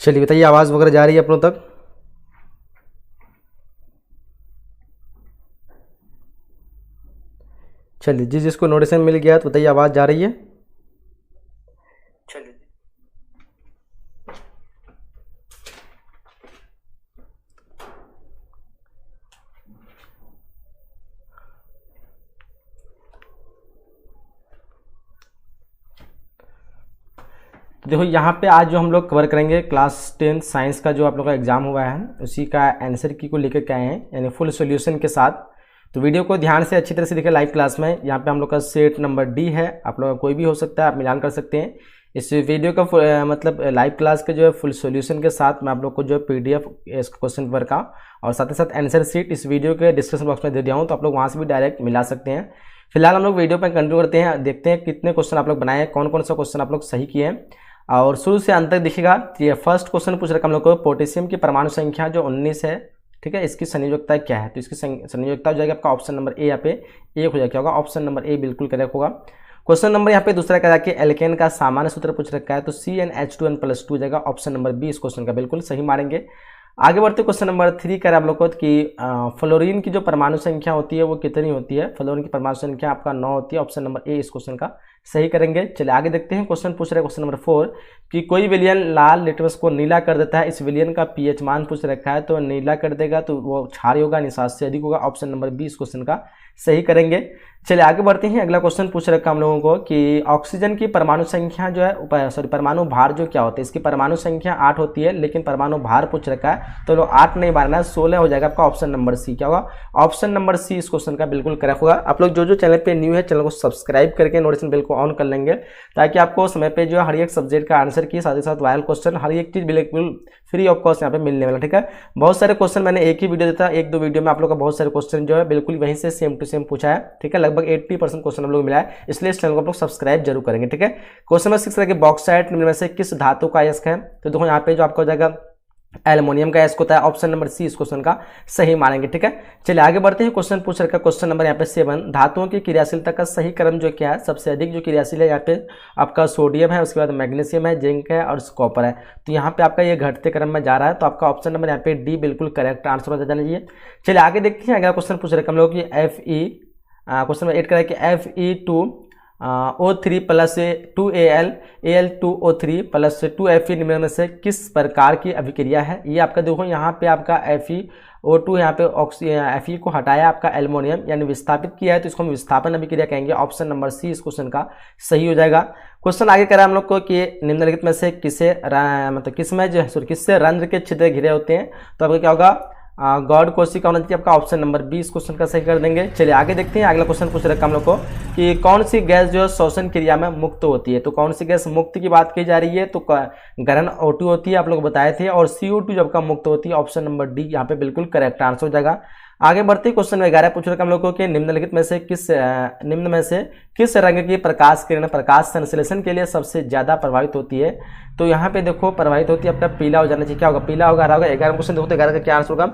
चलिए बताइए, आवाज़ वगैरह जा रही है अपनों तक? चलिए, जिसको नोटिफिकेशन मिल गया तो बताइए, आवाज़ जा रही है? चलिए, देखो यहाँ पे आज जो हम लोग कवर करेंगे क्लास 10 साइंस का जो आप लोग का एग्जाम हुआ है उसी का आंसर की को लेकर के आए हैं, यानी फुल सॉल्यूशन के साथ। तो वीडियो को ध्यान से अच्छी तरह से देखिए लाइव क्लास में। यहाँ पे हम लोग का सेट नंबर डी है, आप लोग का कोई भी हो सकता है, आप मिलान कर सकते हैं। इस वीडियो का मतलब लाइव क्लास के जो है फुल सॉल्यूशन के साथ मैं आप लोग को जो है पीडीएफ इस क्वेश्चन पेपर का और साथ ही साथ आंसर शीट इस वीडियो के डिस्क्रिप्शन बॉक्स में दे दिया हूँ, तो आप लोग वहाँ से भी डायरेक्ट मिला सकते हैं। फिलहाल हम लोग वीडियो पर कंटिन्यू करते हैं, देखते हैं कितने क्वेश्चन आप लोग बनाए हैं, कौन कौन सा क्वेश्चन आप लोग सही किए हैं। और शुरू से अंत तक देखिएगा। ये फर्स्ट क्वेश्चन पूछ रखा हम लोग को, पोटेशियम की परमाणु संख्या जो 19 है, ठीक है, इसकी संयोजकता क्या है? तो इसकी संयोजकता हो जाएगी आपका ऑप्शन नंबर ए, यहाँ पे 1 हो जाएगा। क्या होगा? ऑप्शन नंबर ए बिल्कुल करेक्ट होगा। क्वेश्चन नंबर यहाँ पे दूसरा कह रहा है कि एल्केन का सामान्य सूत्र पूछ रखा है, तो CnH2n+2 हो जाएगा। ऑप्शन नंबर बी इस क्वेश्चन का बिल्कुल सही मारेंगे। आगे बढ़ते क्वेश्चन नंबर 3 कह रहा है हम लोग को कि फ्लोरीन की जो परमाणु संख्या होती है वो कितनी होती है? फ्लोरीन की परमाणु संख्या आपका 9 होती है। ऑप्शन नंबर ए इस क्वेश्चन का सही करेंगे। चलिए आगे देखते हैं। क्वेश्चन पूछ रहे हैं क्वेश्चन नंबर 4 कि कोई विलयन लाल लिटमस को नीला कर देता है, इस विलयन का पीएच मान पूछ रखा है, तो नीला कर देगा तो वो क्षारीय होगा, निषाद से अधिक होगा। ऑप्शन नंबर बी इस क्वेश्चन का सही करेंगे। चलिए आगे बढ़ते हैं। अगला क्वेश्चन पूछ रखा हम लोगों को कि ऑक्सीजन की परमाणु संख्या जो है, सॉरी परमाणु भार जो क्या होता है? इसकी परमाणु संख्या 8 होती है, लेकिन परमाणु भार पूछ रखा है, तो 8 नहीं मारना है, 16 हो जाएगा आपका। ऑप्शन नंबर सी क्या होगा? ऑप्शन नंबर सी इस क्वेश्चन का बिल्कुल करेक्ट होगा। आप लोग जो चैनल पे न्यू है चैनल को सब्सक्राइब करके नोटिफिकेशन बेल को ऑन कर लेंगे, ताकि आपको समय पे जो हर एक सब्जेक्ट का आंसर की साथ ही साथ वायरल क्वेश्चन हर एक चीज बिल्कुल फ्री ऑफ कॉस्ट यहाँ पे मिलने वाला, ठीक है। बहुत सारे क्वेश्चन मैंने एक ही वीडियो देता, 1-2 वीडियो में आप लोग का बहुत सारे क्वेश्चन जो है बिल्कुल वहीं से सेम टू सेम पूछा है, ठीक है। लगभग 80% क्वेश्चन हम लोग मिला है, इसलिए इस चैनल को आप लोग सब्सक्राइब जरूर करेंगे, ठीक है। क्वेश्चन नंबर 6 है बॉक्साइट निम्न में से किस धातु का अयस्क है? तो देखो यहाँ पे जो आपका हो जाएगा एल्युमिनियम का अयस्क होता है। ऑप्शन नंबर सी इस क्वेश्चन का सही मानेंगे, ठीक है। चलिए आगे बढ़ते हैं। क्वेश्चन पूछ रखा क्वेश्चन नंबर यहाँ पे 7, धातुओं की क्रियाशीलता का सही क्रम जो क्या है? सबसे अधिक जो क्रियाशील है यहाँ पे आपका सोडियम है, उसके बाद मैग्नीशियम है, जिंक है और कॉपर है। तो यहाँ पे आपका ये घटते क्रम में जा रहा है, तो आपका ऑप्शन नंबर यहाँ पे डी बिल्कुल करेक्ट आंसर हो जाना चाहिए। चलिए आगे देखते हैं। अगला क्वेश्चन पूछ रखा हम लोग की क्वेश्चन नंबर 8 करें कि Fe2O3 plus 2Al2O3 plus 2Fe निम्न में से किस प्रकार की अभिक्रिया है? ये आपका देखो यहाँ पे आपका FeO2 यहाँ पे Fe को हटाया आपका एल्युमिनियम यानी विस्थापित किया है, तो इसको हम विस्थापन अभिक्रिया कहेंगे। ऑप्शन नंबर सी इस क्वेश्चन का सही हो जाएगा। क्वेश्चन आगे करा हम लोग को कि निम्नलिखित में से किससे रंध्र के छिद्र घिरे होते हैं? तो आपका क्या होगा? गॉड कोशिका होना चाहिए आपका। ऑप्शन नंबर बी इस क्वेश्चन का सही कर देंगे। चलिए आगे देखते हैं। अगला क्वेश्चन पूछ रखा हम लोग को कि कौन सी गैस जो है श्वसन क्रिया में मुक्त होती है? तो कौन सी गैस मुक्त की बात की जा रही है? तो गलन O2 होती है, आप लोग बताए थे, और CO2 जब का मुक्त होती है। ऑप्शन नंबर डी यहाँ पे बिल्कुल करेक्ट आंसर हो जाएगा। आगे बढ़ते क्वेश्चन 11 पूछ रखा हम लोग को कि निम्नलिखित में से किस रंग की प्रकाश किरण प्रकाश संश्लेषण के लिए सबसे ज्यादा प्रभावित होती है? तो यहाँ पे देखो प्रभावित होती है आपका पीला हो जाना चाहिए। क्या होगा? पीला होगा, हरा होगा। 11 क्वेश्चन देखो तो 11 का क्या आंसर होगा?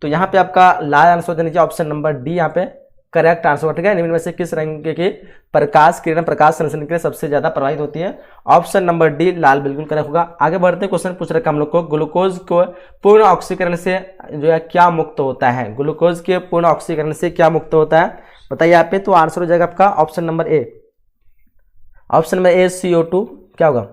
तो यहाँ पे आपका लाल आंसर हो जाना चाहिए। ऑप्शन नंबर डी यहाँ पे करेक्ट आंसर होगा, ठीक है। निम्न में से किस रंग की प्रकाश किरण प्रकाश संश्लेषण के लिए सबसे ज्यादा प्रभावित होती है? ऑप्शन नंबर डी लाल बिल्कुल करेक्ट होगा। आगे बढ़ते क्वेश्चन पूछ रखा हम लोग को ग्लूकोज को पूर्ण ऑक्सीकरण से जो है क्या मुक्त होता है? ग्लूकोज के पूर्ण ऑक्सीकरण से क्या मुक्त होता है बताइए यहाँ पे? तो आंसर हो जाएगा आपका ऑप्शन नंबर ए। ऑप्शन नंबर ए CO2 क्या होगा?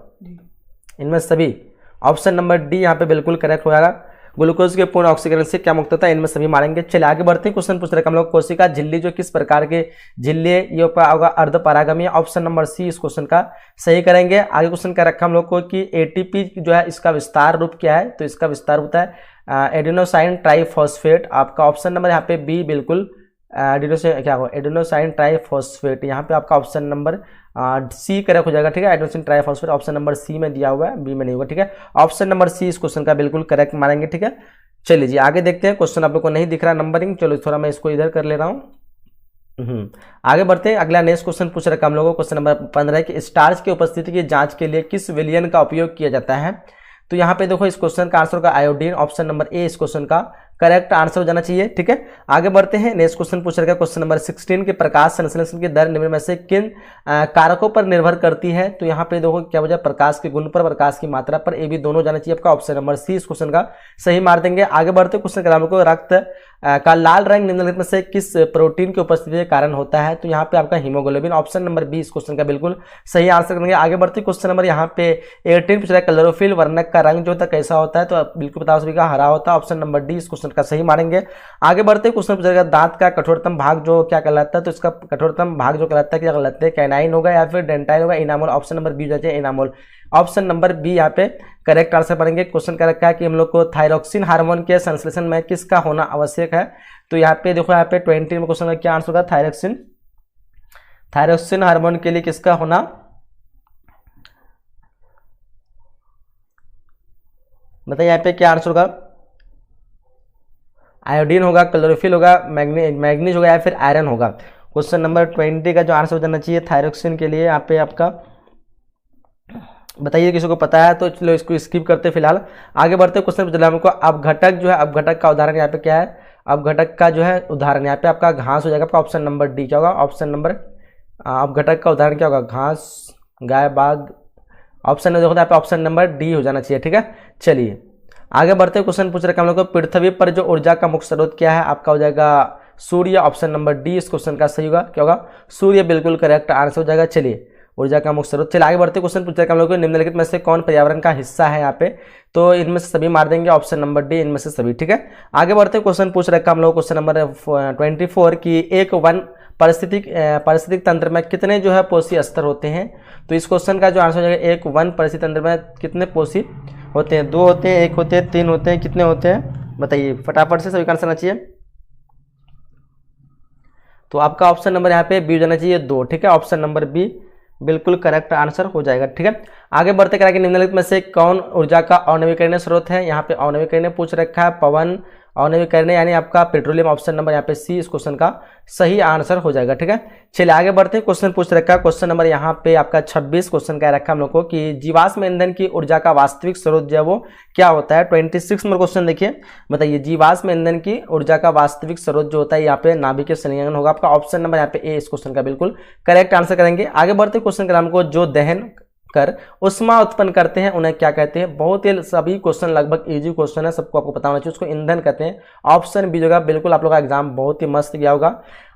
इनमें सभी। ऑप्शन नंबर डी यहाँ पे बिल्कुल करेक्ट हो जाएगा। ग्लूकोज के पूर्ण ऑक्सीकरण से क्या मुक्त होता है? इनमें सभी मारेंगे। चलिए आगे बढ़ते हैं। क्वेश्चन पूछ रखा हम लोग कोशिका झिल्ली जो किस प्रकार के झिल्ली है? ये होगा अर्धपरागमी। ऑप्शन नंबर सी इस क्वेश्चन का सही करेंगे। आगे क्वेश्चन का रखा हम लोग को कि ATP जो है इसका विस्तार रूप क्या है? तो इसका विस्तार होता है एडेनोसाइन ट्राइफॉस्फेट। आपका ऑप्शन नंबर यहाँ पे बी बिल्कुल एडेनोसाइन ट्राइफॉस्फेट, यहाँ पे आपका ऑप्शन नंबर सी करेक्ट हो जाएगा, ठीक है। Adenosine triphosphate option number C में दिया हुआ है, बी में नहीं होगा, ठीक है। ऑप्शन नंबर सी इस क्वेश्चन का बिल्कुल करेक्ट मानेंगे, ठीक है। चलिए जी आगे देखते हैं। क्वेश्चन आप लोग को नहीं दिख रहा नंबरिंग, चलो थोड़ा मैं इसको इधर कर ले रहा हूँ। आगे बढ़ते हैं। अगला नेक्स्ट क्वेश्चन पूछ रखा हम लोगों को क्वेश्चन नंबर 15 की स्टार्च की उपस्थिति की जांच के लिए किस विलयन का उपयोग किया जाता है? तो यहाँ पे देखो इस क्वेश्चन का आंसर होगा आयोडीन। ऑप्शन नंबर ए इस क्वेश्चन का करेक्ट आंसर हो जाना चाहिए। ठीक है, आगे बढ़ते हैं। नेक्स्ट क्वेश्चन पूछ रखा है क्वेश्चन नंबर 16 के प्रकाश संश्लेषण की दर निम्न में से किन कारकों पर निर्भर करती है। तो यहाँ पे देखो क्या वजह, प्रकाश के गुण पर, प्रकाश की मात्रा पर, ए भी दोनों जाना चाहिए आपका। ऑप्शन नंबर सी इस क्वेश्चन का सही मार देंगे। आगे बढ़ते क्वेश्चन ग्राम को, रक्त का लाल रंग निम्नलिखित में से किस प्रोटीन की उपस्थिति के कारण होता है। तो यहाँ पे आपका हीमोग्लोबिन, ऑप्शन नंबर बी इस क्वेश्चन का बिल्कुल सही आंसर करेंगे। आगे बढ़ते क्वेश्चन नंबर यहाँ पे 18 पूछ रहा है, क्लोरोफिल वर्णक का रंग जो होता है कैसा होता है। तो बिल्कुल बताओ सभी का हरा होता है। ऑप्शन नंबर डी इस क्वेश्चन का सही मानेंगे। आगे बढ़ते क्वेश्चन पूछ रहा है, दांत का कठोरतम भाग जो क्या कहलाता है। तो इसका कठोरतम भाग जो कहलाता है क्या कहलाता है, कैनाइन होगा या फिर डेंटाइन होगा, इनामोल। ऑप्शन नंबर बी जाते हैं इनामोल। ऑप्शन नंबर बी यहाँ पे करेक्ट आंसर बनेंगे। क्वेश्चन का रखा है कि हम लोग को थायरोक्सिन हार्मोन के संश्लेषण में किसका होना आवश्यक है। तो यहाँ पे देखो, यहाँ पे 20 में क्वेश्चन का क्या आंसर होगा, थायरोक्सिन हार्मोन के लिए किसका होना, बताइए यहाँ पे क्या आंसर होगा। आयोडीन होगा, क्लोरोफिल होगा, मैग्नीज होगा या फिर आयरन होगा। क्वेश्चन नंबर 20 का जो आंसर हो जाना चाहिए थायरोक्सिन के लिए, यहाँ पे आपका बताइए किसी को पता है तो चलो इसको स्किप करते फिलहाल। आगे बढ़ते क्वेश्चन पूछा हमको, अपघटक जो है, अपघटक का उदाहरण यहाँ पे क्या है, अपघटक का जो है उदाहरण यहाँ पे आपका घास हो जाएगा। आपका ऑप्शन नंबर डी क्या होगा, ऑप्शन नंबर अपघटक का उदाहरण क्या होगा, घास, गाय, बाघ। ऑप्शन देखो यहाँ पे ऑप्शन नंबर डी हो जाना चाहिए। ठीक है, चलिए आगे बढ़ते क्वेश्चन पूछ रहे हैं हम लोग को, पृथ्वी पर जो ऊर्जा का मुख्य स्रोत क्या है। आपका हो जाएगा सूर्य। ऑप्शन नंबर डी इस क्वेश्चन का सही होगा, क्या होगा, सूर्य बिल्कुल करेक्ट आंसर हो जाएगा। चलिए ऊर्जा का मुख्य स्रोत। चलिए आगे बढ़ते क्वेश्चन पूछ रहे हैं हम लोग को, निम्नलिखित में से कौन पर्यावरण का हिस्सा है यहाँ पे। तो इनमें से सभी मार देंगे, ऑप्शन नंबर डी इनमें से सभी। ठीक है, आगे बढ़ते क्वेश्चन पूछ रखा हम लोग क्वेश्चन नंबर 24 की, एक वन पारिस्थितिक तंत्र में कितने जो है पोषी स्तर होते हैं। तो इस क्वेश्चन का जो आंसर हो जाएगा, एक वन पारिस्थितिक तंत्र में कितने पोषी होते हैं, 2 होते हैं, 1 होते हैं, 3 होते हैं, कितने होते हैं बताइए फटाफट से, सभी का आंसर आना चाहिए। तो आपका ऑप्शन नंबर यहाँ पे बी हो जाना चाहिए 2। ठीक है, ऑप्शन नंबर बी बिल्कुल करेक्ट आंसर हो जाएगा। ठीक है, आगे बढ़ते कराएंगे, निम्नलिखित में से कौन ऊर्जा का अनवीकरणीय स्रोत है। यहाँ पे अनवीकरणीय पूछ रखा है, पवन अनवीकरणीय यानी आपका पेट्रोलियम। ऑप्शन नंबर यहाँ पे सी इस क्वेश्चन का सही आंसर हो जाएगा। ठीक है, चलिए आगे बढ़ते हैं। क्वेश्चन पूछ रखा है क्वेश्चन नंबर यहाँ पे आपका 26 क्वेश्चन क्या रखा हम लोग को कि जीवाश्म ईंधन की ऊर्जा का वास्तविक स्रोत जो है वो क्या होता है। 26 नंबर क्वेश्चन देखिए, बताइए जीवाश्म ईंधन की ऊर्जा का वास्तविक स्रोत जो होता है यहाँ पे नाभिकीय संलयन होगा। आपका ऑप्शन नंबर यहाँ पे ए इस क्वेश्चन का बिल्कुल करेक्ट आंसर करेंगे। आगे बढ़ते क्वेश्चन का हमको, जो दहन कर उष्मा उत्पन्न करते हैं उन्हें क्या कहते हैं। बहुत ही सभी क्वेश्चन लगभग इजी क्वेश्चन है, सबको आपको पता होना चाहिए, उसको ईंधन कहते हैं। ऑप्शन बी होगा, बिल्कुल आप लोग का एग्जाम बहुत ही मस्त गया होगा।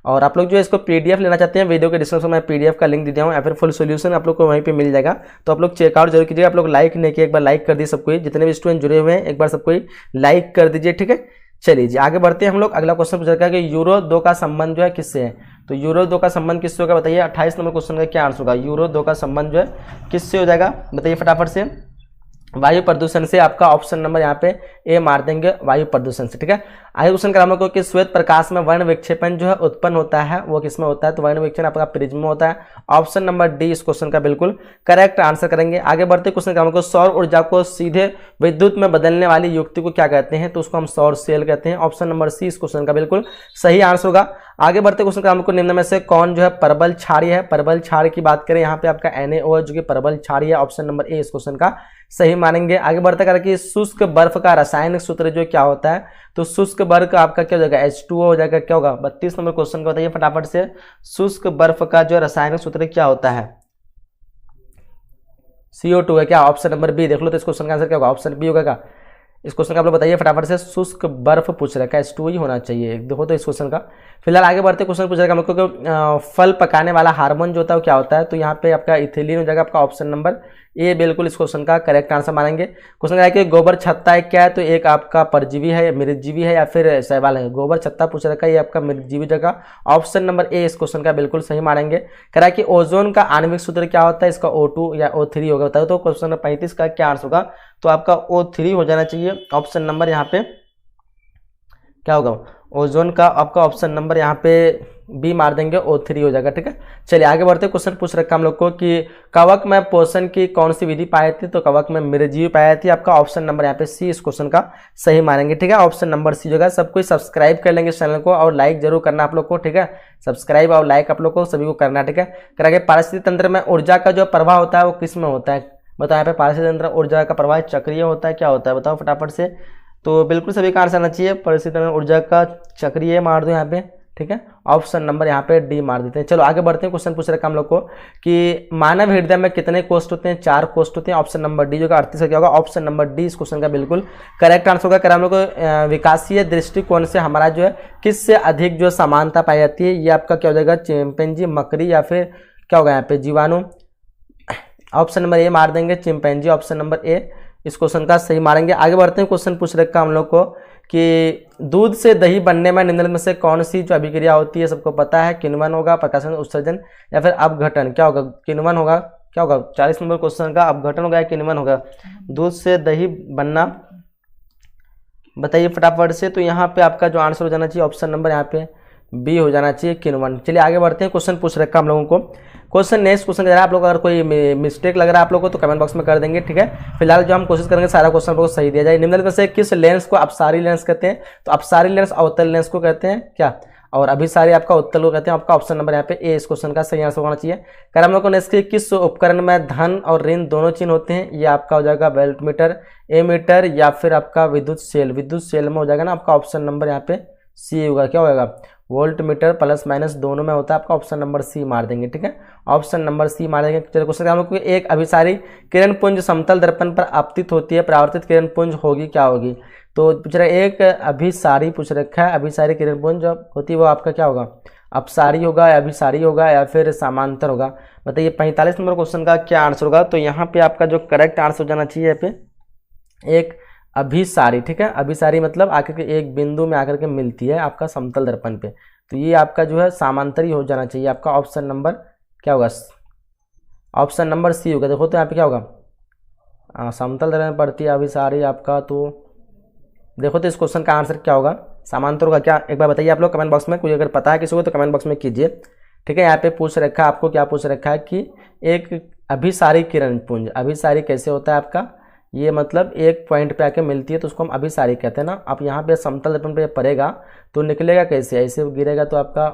और आप लोग जो इसको पीडीएफ लेना चाहते हैं, वीडियो के डिस्क्रिप्शन में पीडीएफ का लिंक दे दिया हूँ, या फिर फुल सोल्यूशन आप लोग को वहीं पे मिल जाएगा। तो आप लोग चेकआउट जरूर कीजिएगा। आप लोग लाइक नहीं किए, एक बार लाइक कर दीजिए सबको, जितने भी स्टूडेंट जुड़े हुए हैं एक बार सबको लाइक कर दीजिए। ठीक है, चलिए जी आगे बढ़ते हैं हम लोग। अगला क्वेश्चन पूछ रखा है कि यूरो 2 का संबंध जो है किससे है। तो यूरो 2 का संबंध किससे होगा बताइए। 28 नंबर क्वेश्चन का क्या आंसर होगा, यूरो 2 का संबंध जो है किससे हो जाएगा बताइए फटाफट से। वायु प्रदूषण से। आपका ऑप्शन नंबर यहाँ पे ए मार देंगे, वायु प्रदूषण से। ठीक है, आगे क्वेश्चन का हम लोग को कि श्वेत प्रकाश में वर्ण विक्षेपण जो है उत्पन्न होता है वो किसमें होता है। तो वर्ण विक्षेपण आपका प्रिज्म में होता है। ऑप्शन नंबर डी इस क्वेश्चन का बिल्कुल करेक्ट आंसर करेंगे। आगे बढ़ते क्वेश्चन का हम लोग को, सौर ऊर्जा को सीधे विद्युत में बदलने वाली युक्ति को क्या कहते हैं। तो उसको हम सौर सेल कहते हैं। ऑप्शन नंबर सी इस क्वेश्चन का बिल्कुल सही आंसर होगा। आगे बढ़ते क्वेश्चन का हमको, निम्न में से कौन जो है परबल क्षारीय है। परबल क्षार की बात करें यहाँ पे आपका NaO जो कि परबल क्षारीय है। ऑप्शन नंबर ए इस क्वेश्चन का सही मानेंगे। आगे बढ़ते कर कि शुष्क बर्फ का रासायनिक सूत्र जो क्या होता है। तो शुष्क बर्फ का आपका क्या हो जाएगा, H2O हो जाएगा। क्या होगा 32 नंबर क्वेश्चन का बताइए फटाफट से। शुष्क बर्फ का जो रासायनिक सूत्र क्या होता है, CO2 है क्या। ऑप्शन नंबर बी देख लो, तो इस क्वेश्चन का आंसर क्या होगा, ऑप्शन बी होगा। इस क्वेश्चन का आप लोग बताइए फटाफट से। शुष्क बर्फ पूछ रखा है, H2O ही होना चाहिए देखो तो इस क्वेश्चन का। फिलहाल आगे बढ़ते क्वेश्चन पूछ रखा है हम लोग को, फल पकाने वाला हार्मोन जो होता है वो क्या होता है। तो यहाँ पे आपका इथिलीन हो जाएगा। आपका ऑप्शन नंबर ए बिल्कुल इस क्वेश्चन का करेक्ट आंसर मानेंगे। क्वेश्चन है कि गोबर छत्ता है क्या है। तो एक आपका परजीवी है, मृतजीवी है या फिर शैवाल है। गोबर छत्ता पूछ रखा है, ये आपका मृतजीवी जगह। ऑप्शन नंबर ए इस क्वेश्चन का बिल्कुल सही मानेंगे। कह रहा है कि ओजोन का आणविक सूत्र क्या होता है। इसका O2 या O3 होगा बताओ। तो क्वेश्चन नंबर 35 का क्या आंसर होगा। तो आपका O3 हो जाना चाहिए। ऑप्शन नंबर यहाँ पे क्या होगा, ओजोन का आपका ऑप्शन नंबर यहाँ पे बी मार देंगे, O3 हो जाएगा। ठीक है, चलिए आगे बढ़ते। क्वेश्चन पूछ रखा हम लोग को कि कवक में पोषण की कौन सी विधि पाई थी। तो कवक में मृतजीवी पाई थी। आपका ऑप्शन नंबर यहाँ पे सी इस क्वेश्चन का सही मानेंगे। ठीक है, ऑप्शन नंबर सी होगा। सब कोई सब्सक्राइब कर लेंगे चैनल को और लाइक जरूर करना आप लोग को। ठीक है, सब्सक्राइब और लाइक आप लोग को सभी को करना। ठीक है, करेंगे। पारिस्थितिक तंत्र में ऊर्जा का जो प्रवाह होता है वो किस में होता है बताओ। यहाँ पे पारिस्थितिक तंत्र ऊर्जा का प्रवाह चक्रीय होता है, क्या होता है बताओ फटाफट से। तो बिल्कुल सभी का आंसर आना चाहिए। परिस्थिति में ऊर्जा का चक्रीय मार दो यहाँ पे, ठीक है। ऑप्शन नंबर यहाँ पे डी मार देते हैं। चलो आगे बढ़ते हैं। क्वेश्चन पूछ रखा हम लोग को कि मानव हृदय में कितने कोष्ठ होते हैं? 4 कोष्ठ होते हैं। ऑप्शन नंबर डी जो का 38 का क्या होगा? ऑप्शन नंबर डी इस क्वेश्चन का बिल्कुल करेक्ट आंसर होगा। हम लोग को विकासीय दृष्टिकोण से हमारा जो है किससे अधिक जो समानता पाई जाती है? ये आपका क्या हो जाएगा? चिंपैंजी, मकड़ी या फिर क्या होगा यहाँ पे? जीवाणु। ऑप्शन नंबर ए मार देंगे, चिंपैंजी। ऑप्शन नंबर ए इस क्वेश्चन का सही मारेंगे। आगे बढ़ते हैं। क्वेश्चन पूछ रखा हम लोग को कि दूध से दही बनने में निम्नलिखित में से कौन सी जो अभिक्रिया होती है? सबको पता है। किण्वन होगा, प्रकाशन, उत्सर्जन या फिर अपघटन। क्या होगा? किण्वन होगा। क्या होगा? 40 नंबर क्वेश्चन का अपघटन होगा या किण्वन होगा? दूध से दही बनना, बताइए फटाफट से। तो यहाँ पे आपका जो आंसर हो जाना चाहिए ऑप्शन नंबर यहाँ पे बी हो जाना चाहिए, किण्वन। चलिए आगे बढ़ते हैं। क्वेश्चन पूछ रखा हम लोगों को। क्वेश्चन नेक्स्ट क्वेश्चन आप लोग अगर कोई मिस्टेक लग रहा है आप लोगों को तो कमेंट बॉक्स में कर देंगे, ठीक है। फिलहाल जो हम कोशिश करेंगे सारा क्वेश्चन आप लोगों को सही दिया जाए। निम्नलिखित में से किस लेंस को अपसारी लेंस कहते हैं? तो अपसारी लेंस अवतल लेंस को कहते हैं क्या, और अभिसारी आपका उत्तल को कहते हैं। आपका ऑप्शन नंबर यहाँ पे ए इस क्वेश्चन का सही आंसर होना चाहिए। हम लोग को नेक्स्ट किस उपकरण में धन और ऋण दोनों चिन्ह होते हैं? ये आपका हो जाएगा वोल्टमीटर, एमीटर या फिर आपका विद्युत सेल। विद्युत सेल में हो जाएगा ना आपका ऑप्शन नंबर यहाँ पे सी होगा। क्या होगा? वोल्ट मीटर प्लस माइनस दोनों में होता है। आपका ऑप्शन नंबर सी मार देंगे, ठीक है। ऑप्शन नंबर सी मार देंगे। चलो क्वेश्चन हम लोग को एक अभिसारी किरण पुंज समतल दर्पण पर आपतित होती है, परावर्तित किरण पुंज होगी, क्या होगी? तो पूछ रहा है एक अभिसारी पूछ रखा है। अभिसारी किरण पुंज जब होती है वो आपका क्या होगा? अपसारी होगा या अभिसारी होगा या फिर समांतर होगा? बताइए 45 नंबर क्वेश्चन का क्या आंसर होगा? तो यहाँ पे आपका जो करेक्ट आंसर हो जाना चाहिए यहाँ पे एक अभिसारी, ठीक है। अभिसारी मतलब आकर के एक बिंदु में आकर के मिलती है आपका समतल दर्पण पे, तो ये आपका जो है समांतरी हो जाना चाहिए। आपका ऑप्शन नंबर क्या होगा? ऑप्शन नंबर सी होगा। देखो तो यहाँ पे क्या होगा? समतल दर्पण पड़ती है अभिसारी आपका, तो देखो तो इस क्वेश्चन का आंसर क्या होगा? समांतर होगा क्या? एक बार बताइए आप लोग कमेंट बॉक्स में। कोई अगर पता है किसी को तो कमेंट बॉक्स में कीजिए, ठीक है। यहाँ पे पूछ रखा है आपको, क्या पूछ रखा है कि एक अभिसारी किरण पुंज, अभिसारी कैसे होता है आपका? ये मतलब एक पॉइंट पे आके मिलती है तो उसको हम अभिसारी कहते हैं ना। आप यहाँ पे समतल दर्पण पे पड़ेगा तो निकलेगा कैसे? ऐसे गिरेगा तो आपका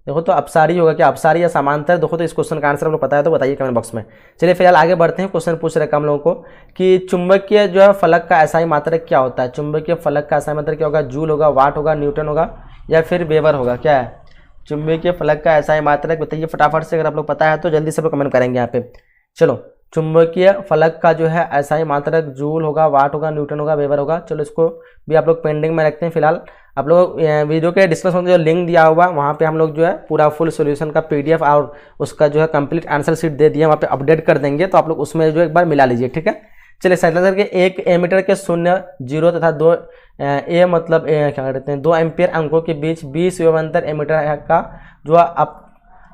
देखो तो अपसारी होगा क्या? अपसारी या समांतर? देखो तो इस क्वेश्चन का आंसर हम लोग पता है तो बताइए कमेंट बॉक्स में। चलिए फिलहाल आगे बढ़ते हैं। क्वेश्चन पूछ रखा हम लोगों को कि चुंबकीय जो है फलक का एसआई मात्रक क्या होता है? चुंबकीय फलक का एसआई मात्रक क्या होगा? जूल होगा, वाट होगा, न्यूटन होगा या फिर वेबर होगा? क्या है चुंबकीय फलक का एसआई मात्रक? बताइए फटाफट से। अगर आप लोग पता है तो जल्दी से लोग कमेंट करेंगे यहाँ पे। चलो चुंबकीय फलक का जो है एसआई मात्रक जूल होगा, वाट होगा, न्यूटन होगा, वेबर होगा। चलो इसको भी आप लोग पेंडिंग में रखते हैं। फिलहाल आप लोग वीडियो के डिस्क्रिप्शन में जो लिंक दिया हुआ वहाँ पे हम लोग जो है पूरा फुल सॉल्यूशन का पीडीएफ और उसका जो है कंप्लीट आंसर शीट दे दिया, वहाँ पे अपडेट कर देंगे, तो आप लोग उसमें जो एक बार मिला लीजिए, ठीक है। चलिए साइलेंसर के एक एमीटर के 0, 0 तथा 2 ए मतलब क्या कहते हैं 2 एम्पियर अंकों के बीच 20 विभवांतर एमीटर का जो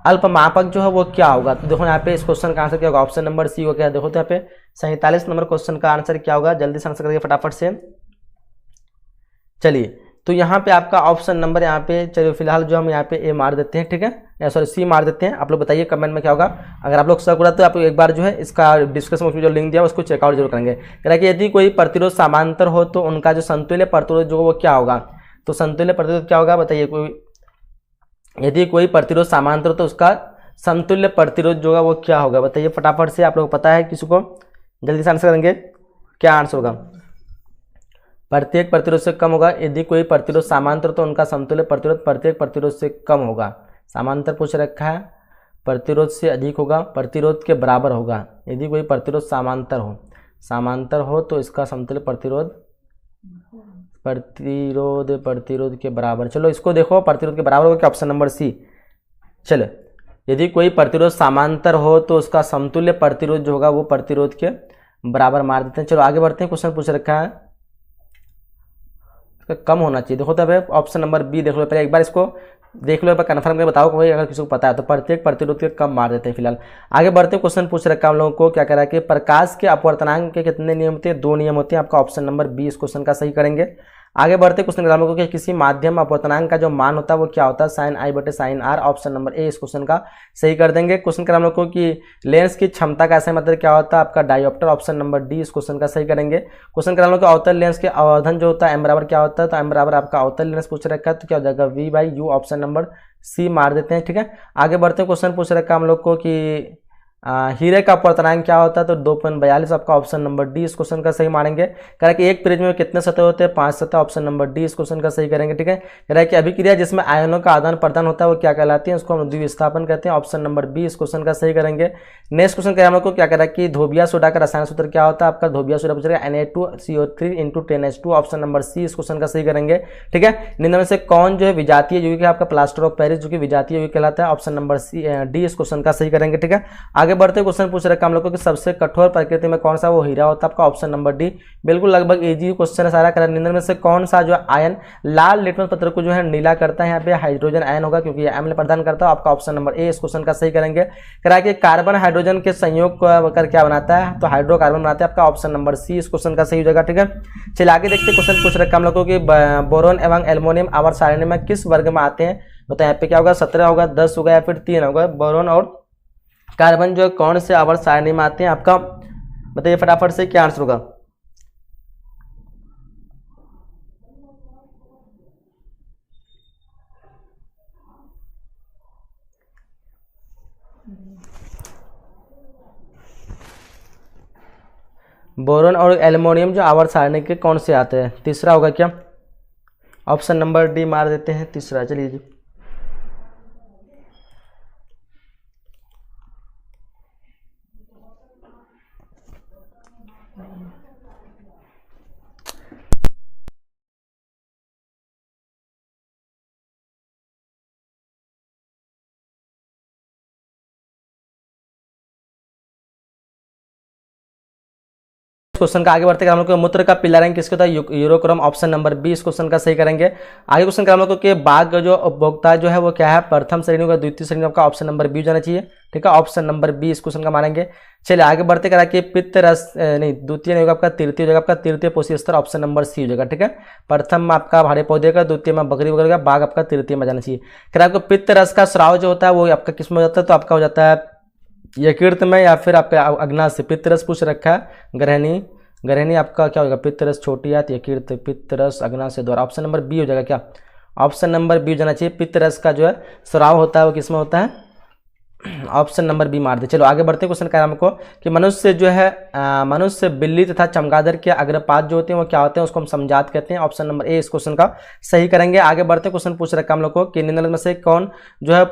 अल्पमापक जो है वो क्या होगा? तो देखो यहाँ पे इस क्वेश्चन का आंसर क्या होगा? ऑप्शन नंबर सी हो गया। देखो तो यहाँ पे 47 नंबर क्वेश्चन का आंसर क्या होगा? जल्दी से आंसर करिए फटाफट से। चलिए तो यहाँ पे आपका ऑप्शन नंबर यहाँ पे, चलिए फिलहाल जो हम यहाँ पे ए मार देते हैं, ठीक है, सॉरी सी मार देते हैं। आप लोग बताइए कमेंट में क्या होगा। अगर आप लोग शक हो रहा तो आप एक बार जो है इसका डिस्क्रिप्शन में जो लिंक दिया उसको चेकआउट जरूर करेंगे। कह रहा है कि यदि कोई प्रतिरोध समांतर हो तो उनका जो समतुल्य प्रतिरोध जो वो क्या होगा? तो समतुल्य प्रतिरोध क्या होगा? बताइए। यदि कोई प्रतिरोध समांतर हो तो उसका समतुल्य प्रतिरोध जो होगा वो क्या होगा? बताइए फटाफट से। आप लोग पता है किसी को? जल्दी से आंसर करेंगे। क्या आंसर होगा? प्रत्येक प्रतिरोध से कम होगा। यदि कोई प्रतिरोध समांतर तो उनका समतुल्य प्रतिरोध प्रत्येक प्रतिरोध से कम होगा। समांतर पूछ रखा है, प्रतिरोध से अधिक होगा, प्रतिरोध के बराबर होगा। यदि कोई प्रतिरोध समांतर हो तो इसका समतुल्य प्रतिरोध के बराबर। चलो इसको देखो, प्रतिरोध के बराबर होगा क्या? Option number C. चलो यदि कोई प्रतिरोध समांतर हो तो उसका समतुल्य प्रतिरोध जो होगा वो प्रतिरोध के बराबर मार देते हैं। चलो आगे बढ़ते हैं। क्वेश्चन पूछ रखा है इसका कम होना चाहिए। देखो तब ऑप्शन नंबर बी देख लो पहले, एक बार इसको देख लो, एक बार कन्फर्म करके बताओ कोई अगर किसी को पता है तो। प्रत्येक प्रतिरोध के कम मार देते हैं। फिलहाल आगे बढ़ते हैं। क्वेश्चन पूछ रखा है हम लोगों को, क्या कह रहा है कि प्रकाश के अपवर्तनांक के कितने नियम होते हैं? 2 नियम होते हैं। आपका ऑप्शन नंबर बी इस क्वेश्चन का सही करेंगे। आगे बढ़ते क्वेश्चन हम लोगों को, किसी माध्यम अपवर्तनांक का जो मान होता है वो क्या होता है? साइन आई बटे sine R. Option number A इस क्वेश्चन का सही कर देंगे। क्वेश्चन कर हम लोग को कि लेंस की क्षमता का ऐसा मतलब क्या होता है? आपका डायोप्टर। ऑप्शन नंबर डी इस क्वेश्चन का सही करेंगे। क्वेश्चन कर हम लोग को अवतल लेंस के अवधन जो होता है एम बराबर क्या होता है? तो एम बराबर आपका अवतल लेंस पूछ रखा है तो क्या हो जाएगा? V by U. Option number C मार देते हैं, ठीक है। आगे बढ़ते हैं। क्वेश्चन पूछ रखा है हम लोग को कि हीरे का अपवर्तनांक क्या होता है, तो 2.42 आपका ऑप्शन नंबर डी इस क्वेश्चन का सही मानेंगे। कह रहा है कि एक प्रिज्म में कितने सतह होते हैं, 5 सतह, ऑप्शन नंबर डी इस क्वेश्चन का सही करेंगे। ठीक है, कह रहा है कि अभिक्रिया जिसमें आयनों का आदान प्रदान होता है वो क्या कहलाती है, उसको हम द्विविस्थापन कहते हैं, ऑप्शन नंबर बी इस क्वेश्चन का सही करेंगे। नेक्स्ट क्वेश्चन क्या हमको क्या कह रहा है कि धोबिया सोडा का रसायन सूत्र क्या होता है, आपका धोबिया सोडा पूछ रहा है Na2CO3 × 10H2, ऑप्शन नंबर सी इस क्वेश्चन का सही करेंगे। ठीक है, निम्न में से कौन जो है विजातीय यौगिक है, आपका प्लास्टर ऑफ पेरिस जो कि विजातीय यौगिक कहलाता है, ऑप्शन नंबर सी डी इस क्वेश्चन का सही करेंगे। ठीक है, आगे बढ़ते क्वेश्चन पूछ रखा हम लोग को कि सबसे कठोर प्रकृति में कौन सा वो हीरा होता है, आपका ऑप्शन नंबर डी। बिल्कुल लगभग इजी क्वेश्चन है सारा। कर निम्न में से कौन सा जो आयन लाल लिटमस पत्र को जो है नीला करता है, यहाँ पे हाइड्रोजन आयन होगा क्योंकि ये अम्ल प्रदान करता है, आपका ऑप्शन नंबर ए इस क्वेश्चन का सही करेंगे। करा कि कार्बन हाइड्रोजन के संयोग को कर क्या बनाता है, तो हाइड्रोकार्बन बनाता है, आपका ऑप्शन नंबर सी इस क्वेश्चन का सही हो जाएगा। ठीक है, चलिए आगे देखते क्वेश्चन पूछ रखा हम लोग को कि बोरोन एवं एल्युमिनियम आवर्त सारणी में किस वर्ग में आते हैं, तो यहाँ पे क्या होगा, 17 होगा, 10 होगा या फिर 3 होगा। बोरोन और कार्बन जो कौन से आवर्त सारणी में आते हैं, आपका बताइए फटाफट से क्या आंसर होगा। बोरोन और एल्युमिनियम जो आवर्त सारणी के कौन से आते हैं, तीसरा होगा क्या, ऑप्शन नंबर डी मार देते हैं तीसरा। चलिए जी, क्वेश्चन का आगे बढ़ते हम लोग को मूत्र का पीला रंग किसका होता है, यूरोक्रोम, ऑप्शन नंबर बी इस क्वेश्चन का सही करेंगे। आगे क्वेश्चन का हम लोग को कि बाघ जो उपभोक्ता जो है वो क्या है, प्रथम श्रेणी का, द्वितीय श्रेणी का, ऑप्शन नंबर बी जाना चाहिए। ठीक है, ऑप्शन नंबर बी इस क्वेश्चन का मानेंगे। चलिए आगे बढ़ते करा कि पित्त रस नहीं, द्वितीय नहीं होगा आपका, तृतीय हो जाएगा आपका, तृतीय पोषी स्तर, ऑप्शन नंबर सी हो जाएगा। ठीक है, प्रथम आपका भारे पौधे का, द्वितीय में बकरी वगैरह का, बाघ आपका तृतीय में जाना चाहिए। फिर आपको पित्त रस का स्राव जो होता है वो आपका किस में हो जाता है, तो आपका हो जाता है यकृत में या फिर आपका अग्नाशय से। पित्त रस पूछ रखा है, ग्रहणी आपका क्या होगा, पित्तरस छोटी आंत, यकृत, पित्तरस अग्नाशय द्वारा, ऑप्शन नंबर बी हो जाएगा क्या, ऑप्शन नंबर बी हो जाना चाहिए। पित्तरस का जो है स्राव होता है वो किसमें होता है, ऑप्शन नंबर बी मार दे। चलो आगे बढ़ते क्वेश्चन का हमको कि मनुष्य जो है मनुष्य, बिल्ली तथा चमगादड़ के अग्रपात जो होते हैं वो क्या होते हैं, उसको हम समजात कहते हैं, ऑप्शन नंबर ए इस क्वेश्चन का सही करेंगे। आगे बढ़ते क्वेश्चन पूछ रखा हम लोग को कि निम्नलिखित में से कौन जो है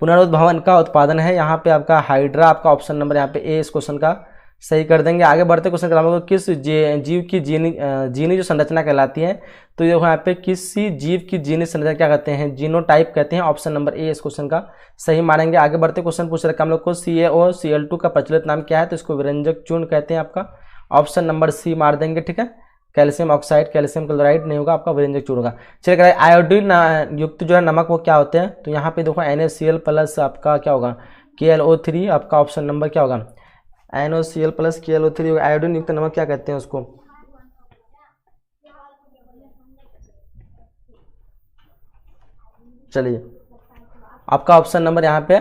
पुनरुद्भवन का उत्पादन है, यहाँ पे आपका हाइड्रा, आपका ऑप्शन नंबर यहाँ पे ए इस क्वेश्चन का सही कर देंगे। आगे बढ़ते क्वेश्चन का हम लोग किस जीव की जीनी जो संरचना कहलाती है, तो ये यहाँ पे किसी जीव की जीनी संरचना क्या कहते हैं, जीनोटाइप कहते हैं, ऑप्शन नंबर ए इस क्वेश्चन का सही मानेंगे। आगे बढ़ते क्वेश्चन पूछ रखा हम लोग को CaOCl2 का प्रचलित नाम क्या है, तो इसको विरंजक चूर्ण कहते हैं, आपका ऑप्शन नंबर सी मार देंगे। ठीक है, कैल्शियम ऑक्साइड, कैल्शियम क्लोराइड नहीं होगा, आपका विरंजक चूर्ण होगा। चलिए आयोडीन युक्त जो है नमक वो क्या होते हैं, तो यहाँ पे देखो NaCl प्लस आपका क्या होगा, KLO3, आपका ऑप्शन नंबर क्या होगा, NaCl प्लस KLO3, आयोडीन युक्त नमक क्या कहते हैं उसको, चलिए आपका ऑप्शन नंबर यहाँ पे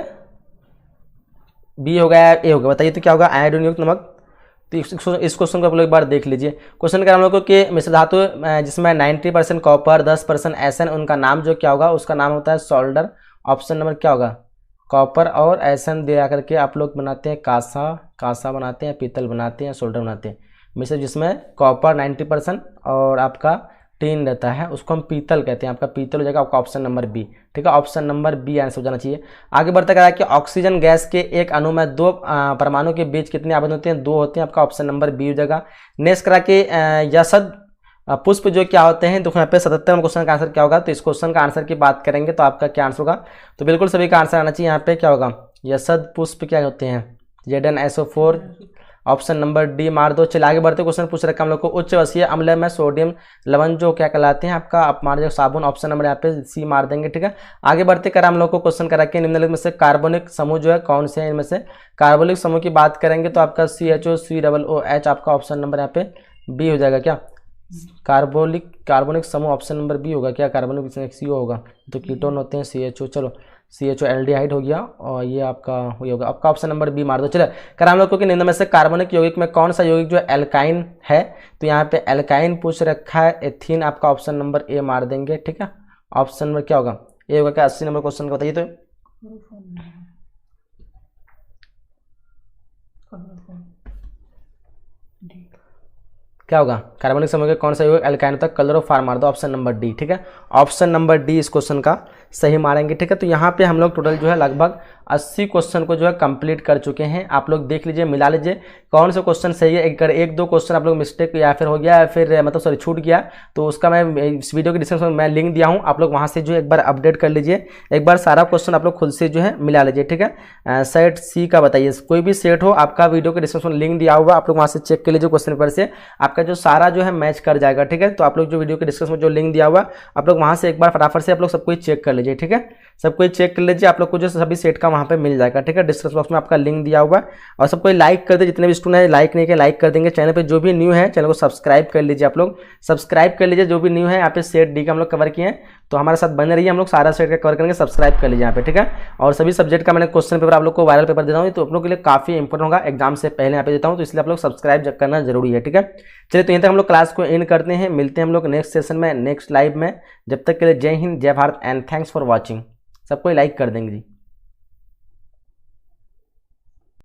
बी हो गया, ए हो गया, बताइए तो क्या होगा, आयोडीन युक्त नमक। तो इस क्वेश्चन को आप लोग एक बार देख लीजिए। क्वेश्चन का हम लोग को कि मिश्र धातु जिसमें 90% कॉपर, 10% एसन, उनका नाम जो क्या होगा, उसका नाम होता है सोल्डर, ऑप्शन नंबर क्या होगा, कॉपर और एसन दिया करके आप लोग बनाते हैं कांसा बनाते हैं, पीतल बनाते हैं, सोल्डर बनाते हैं। मिश्र जिसमें कॉपर 90% और आपका टीन रहता है उसको हम पीतल कहते हैं, आपका पीतल हो जाएगा, आपका ऑप्शन नंबर बी। ठीक है, ऑप्शन नंबर बी आंसर हो जाना चाहिए। आगे बढ़ता करा कि ऑक्सीजन गैस के एक अणु में 2 परमाणु के बीच कितने आबंध होते हैं, 2 होते हैं, आपका ऑप्शन नंबर बी हो जाएगा। नेक्स्ट करा कि यशद पुष्प जो क्या होते हैं, तो यहाँ पे 77 क्वेश्चन का आंसर क्या होगा, तो इस क्वेश्चन का आंसर की बात करेंगे तो आपका क्या आंसर होगा, तो बिल्कुल सभी का आंसर आना चाहिए। यहाँ पे क्या होगा, यशद पुष्प क्या होते हैं, ZnSO4, ऑप्शन नंबर डी मार दो। चलिए आगे बढ़ते क्वेश्चन पूछ रखा हम लोग को उच्च वसीय अम्ल में सोडियम लवण जो क्या कहलाते हैं, आपका अपमार्जक साबुन, ऑप्शन नंबर यहाँ पे सी मार देंगे। ठीक है, आगे बढ़ते कर हम लोग को क्वेश्चन करा के निम्नलिखित में से कार्बनिक समूह जो है कौन से हैं, इनमें से कार्बनिक समूह की बात करेंगे तो आपका CHO COOH, आपका ऑप्शन नंबर यहाँ पे बी हो जाएगा क्या, कार्बनिक समूह ऑप्शन नंबर बी होगा क्या, कार्बनिक CO होगा, तो कीटोन होते हैं CHO, चलो CHO एल्डिहाइड हो गया और ये आपका वही होगा, आपका ऑप्शन नंबर बी मार दो। चलो कर हम लोग को कि निम्न में से कार्बनिक यौगिक में कौन सा यौगिक जो एल्काइन है, तो यहाँ पे एल्काइन पूछ रखा है, एथीन, आपका ऑप्शन नंबर ए मार देंगे। ठीक है, ऑप्शन नंबर क्या होगा, ए होगा क्या, 80 नंबर क्वेश्चन का बताइए तो क्या होगा, कार्बनिक समूह के कौन सा युग्म एल्काइन होता है, कलर ऑफ फार मार दो, ऑप्शन नंबर डी। ठीक है, ऑप्शन नंबर डी इस क्वेश्चन का सही मारेंगे। ठीक है, तो यहाँ पे हम लोग टोटल जो है लगभग 80 क्वेश्चन को जो है कंप्लीट कर चुके हैं। आप लोग देख लीजिए, मिला लीजिए कौन सा क्वेश्चन सही है। एक दो क्वेश्चन आप लोग मिस्टेक या फिर हो गया या फिर मतलब सॉरी छूट गया, तो उसका मैं इस वीडियो के डिस्क्रिप्शन में मैं लिंक दिया हूँ, आप लोग वहाँ से जो है एक बार अपडेट कर लीजिए, एक बार सारा क्वेश्चन आप लोग खुद से जो है मिला लीजिए। ठीक है, सेट सी का बताइए, कोई भी सेट हो आपका वीडियो के डिस्क्रिप्शन में लिंक दिया हुआ, आप लोग वहाँ से चेक कर लीजिए, क्वेश्चन पेपर से आपका जो सारा जो है मैच कर जाएगा। ठीक है, तो आप लोग जो वीडियो के डिस्क्रिप्शन में जो लिंक दिया हुआ, आप लोग वहाँ से एक बार फटाफट से आप लोग सब कुछ चेक कर लीजिए। ठीक है, सब कुछ चेक कर लीजिए, आप लोग को जो सभी सेट का वहाँ पे मिल जाएगा। ठीक है, डिस्क्रिप्शन बॉक्स में आपका लिंक दिया हुआ है। और सबको लाइक कर दे, जितने भी स्टूडेंट है लाइक नहीं किया लाइक कर देंगे। चैनल पे जो भी न्यू है चैनल को सब्सक्राइब कर लीजिए, आप लोग सब्सक्राइब कर लीजिए जो भी न्यू है। यहाँ पे सेट डी का हम लोग कवर किए हैं, तो हमारे साथ बने रहिए, हम लोग सारा सेट का कवर करेंगे, सब्सक्राइब कर लीजिए यहाँ पे। ठीक है, और सभी सब्जेक्ट का मैंने क्वेश्चन पेपर आप लोग को वायरल पेपर देता हूँ, तो आप लोग के लिए काफी इंपॉर्टेंट होगा, एग्जाम से पहले यहाँ पे देता हूँ, तो इसलिए आप लोग सब्सक्राइब करना जरूरी है। ठीक है, चलिए तो यहीं तक हम लोग क्लास को एंड करते हैं, मिलते हैं हम लोग नेक्स्ट सेशन में, नेक्स्ट लाइव में। जब तक के लिए जय हिंद, जय Bharat and thanks for watching. सबको लाइक कर देंगे जी।